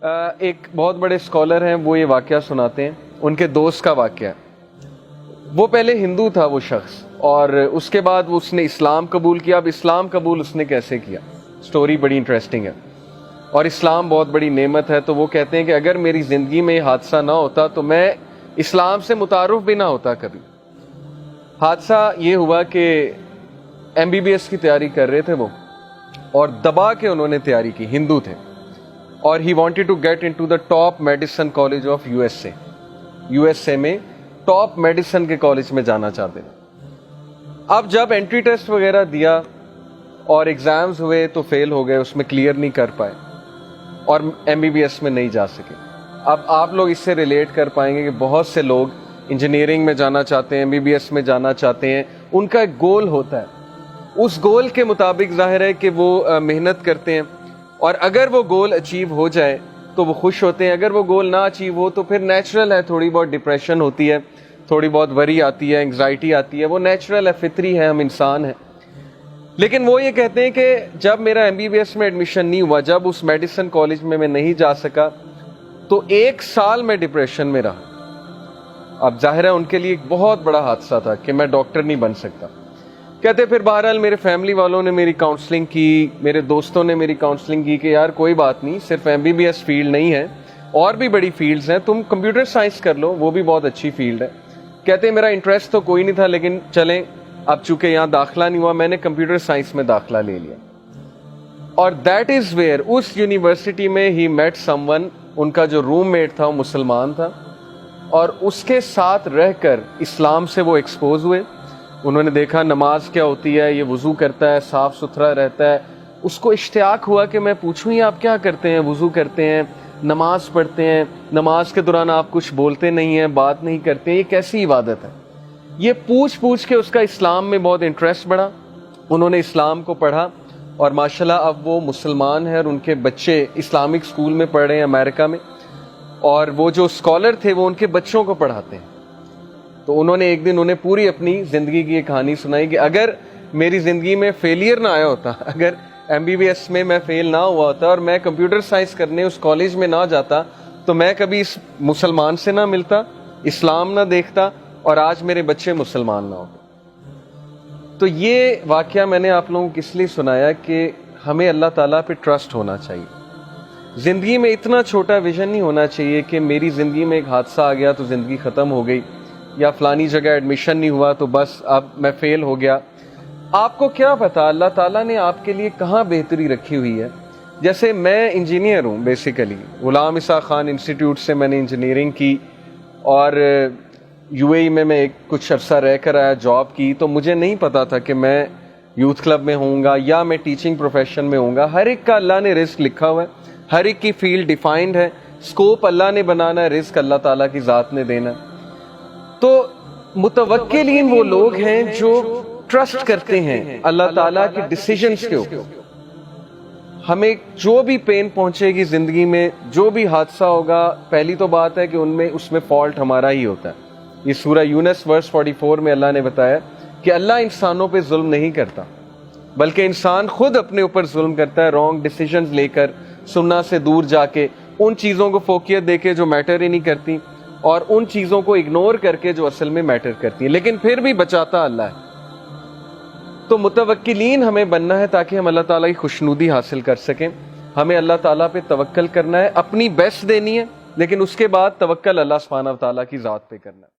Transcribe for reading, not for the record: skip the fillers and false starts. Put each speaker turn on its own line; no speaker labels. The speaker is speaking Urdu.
ایک بہت بڑے اسکالر ہیں، وہ یہ واقعہ سناتے ہیں، ان کے دوست کا واقعہ ہے۔ وہ پہلے ہندو تھا وہ شخص، اور اس کے بعد اس نے اسلام قبول کیا۔ اب اسلام قبول اس نے کیسے کیا، سٹوری بڑی انٹرسٹنگ ہے، اور اسلام بہت بڑی نعمت ہے۔ تو وہ کہتے ہیں کہ اگر میری زندگی میں یہ حادثہ نہ ہوتا تو میں اسلام سے متعارف بھی نہ ہوتا کبھی۔ حادثہ یہ ہوا کہ MBBS کی تیاری کر رہے تھے وہ، اور دبا کے انہوں نے تیاری کی، ہندو تھے، اور he wanted to get into the top medicine college of USA میں ٹاپ میڈیسن کے کالج میں جانا چاہتے ہیں۔ اب جب انٹری ٹیسٹ وغیرہ دیا اور ایگزامز ہوئے تو فیل ہو گئے، اس میں کلیئر نہیں کر پائے اور MBBS میں نہیں جا سکے۔ اب آپ لوگ اس سے ریلیٹ کر پائیں گے کہ بہت سے لوگ انجینئرنگ میں جانا چاہتے ہیں، MBBS میں جانا چاہتے ہیں، ان کا ایک گول ہوتا ہے، اس گول کے مطابق ظاہر ہے کہ وہ محنت کرتے ہیں، اور اگر وہ گول اچیو ہو جائے تو وہ خوش ہوتے ہیں، اگر وہ گول نہ اچیو ہو تو پھر نیچرل ہے، تھوڑی بہت ڈپریشن ہوتی ہے، تھوڑی بہت وری آتی ہے، انگزائٹی آتی ہے، وہ نیچرل ہے، فطری ہے، ہم انسان ہیں۔ لیکن وہ یہ کہتے ہیں کہ جب میرا MBBS میں ایڈمیشن نہیں ہوا، جب اس میڈیسن کالج میں نہیں جا سکا، تو 1 سال میں ڈپریشن میں رہا۔ اب ظاہر ہے ان کے لیے ایک بہت بڑا حادثہ تھا کہ میں ڈاکٹر نہیں بن سکتا۔ کہتے پھر بہرحال میرے فیملی والوں نے میری کاؤنسلنگ کی، میرے دوستوں نے میری کاؤنسلنگ کی کہ یار کوئی بات نہیں، صرف MBBS فیلڈ نہیں ہے، اور بھی بڑی فیلڈز ہیں، تم کمپیوٹر سائنس کر لو، وہ بھی بہت اچھی فیلڈ ہے۔ کہتے میرا انٹرسٹ تو کوئی نہیں تھا، لیکن چلیں اب چونکہ یہاں داخلہ نہیں ہوا، میں نے کمپیوٹر سائنس میں داخلہ لے لیا، اور دیٹ از ویئر، اس یونیورسٹی میں ہی میٹ سم ون، ان کا جو روم میٹ تھا وہ مسلمان تھا، اور اس کے ساتھ رہ کر اسلام سے وہ ایکسپوز ہوئے۔ انہوں نے دیکھا نماز کیا ہوتی ہے، یہ وضو کرتا ہے، صاف ستھرا رہتا ہے، اس کو اشتیاق ہوا کہ میں پوچھوں یہ آپ کیا کرتے ہیں، وضو کرتے ہیں، نماز پڑھتے ہیں، نماز کے دوران آپ کچھ بولتے نہیں ہیں، بات نہیں کرتے ہیں، یہ کیسی عبادت ہے؟ یہ پوچھ کے اس کا اسلام میں بہت انٹرسٹ بڑھا، انہوں نے اسلام کو پڑھا، اور ماشاءاللہ اب وہ مسلمان ہیں، اور ان کے بچے اسلامک اسکول میں پڑھ رہے ہیں امریکہ میں، اور وہ جو اسکالر تھے وہ ان کے بچوں کو پڑھاتے ہیں۔ تو انہوں نے ایک دن انہیں پوری اپنی زندگی کی ایک کہانی سنائی کہ اگر میری زندگی میں فیلئر نہ آیا ہوتا، اگر MBBS میں فیل نہ ہوا ہوتا اور میں کمپیوٹر سائنس کرنے اس کالج میں نہ جاتا، تو میں کبھی اس مسلمان سے نہ ملتا، اسلام نہ دیکھتا، اور آج میرے بچے مسلمان نہ ہوتے۔ تو یہ واقعہ میں نے آپ لوگوں کو اس لیے سنایا کہ ہمیں اللہ تعالیٰ پہ ٹرسٹ ہونا چاہیے۔ زندگی میں اتنا چھوٹا ویژن نہیں ہونا چاہیے کہ میری زندگی میں ایک حادثہ آ گیا تو زندگی ختم ہو گئی، یا فلانی جگہ ایڈمیشن نہیں ہوا تو بس اب میں فیل ہو گیا۔ آپ کو کیا پتا اللہ تعالیٰ نے آپ کے لیے کہاں بہتری رکھی ہوئی ہے۔ جیسے میں انجینئر ہوں بیسیکلی، غلام اسحاق خان انسٹیٹیوٹ سے میں نے انجینئرنگ کی، اور UAE میں کچھ عرصہ رہ کر آیا، جاب کی، تو مجھے نہیں پتا تھا کہ میں یوتھ کلب میں ہوں گا یا میں ٹیچنگ پروفیشن میں ہوں گا۔ ہر ایک کا اللہ نے رزق لکھا ہوا ہے، ہر ایک کی فیلڈ ڈیفائنڈ ہے، اسکوپ اللہ نے بنانا ہے، رزق اللہ تعالیٰ کی ذات نے دینا ہے۔ تو متوکلین وہ لوگ ہیں جو ٹرسٹ کرتے ہیں اللہ تعالیٰ کے ڈیسیجنز کے اوپر۔ ہمیں جو بھی پین پہنچے گی زندگی میں، جو بھی حادثہ ہوگا، پہلی تو بات ہے کہ اس میں فالٹ ہمارا ہی ہوتا ہے۔ یہ سورہ یونس ورس 44 میں اللہ نے بتایا کہ اللہ انسانوں پہ ظلم نہیں کرتا، بلکہ انسان خود اپنے اوپر ظلم کرتا ہے، رانگ ڈیسیجنز لے کر، سننا سے دور جا کے، ان چیزوں کو فوقیت دے کے جو میٹر ہی نہیں کرتی، اور ان چیزوں کو اگنور کر کے جو اصل میں میٹر کرتی ہیں، لیکن پھر بھی بچاتا اللہ ہے۔ تو متوکلین ہمیں بننا ہے تاکہ ہم اللہ تعالیٰ کی خوشنودی حاصل کر سکیں۔ ہمیں اللہ تعالیٰ پہ توکل کرنا ہے، اپنی بیسٹ دینی ہے، لیکن اس کے بعد توکل اللہ سبحانہ و تعالیٰ کی ذات پہ کرنا ہے۔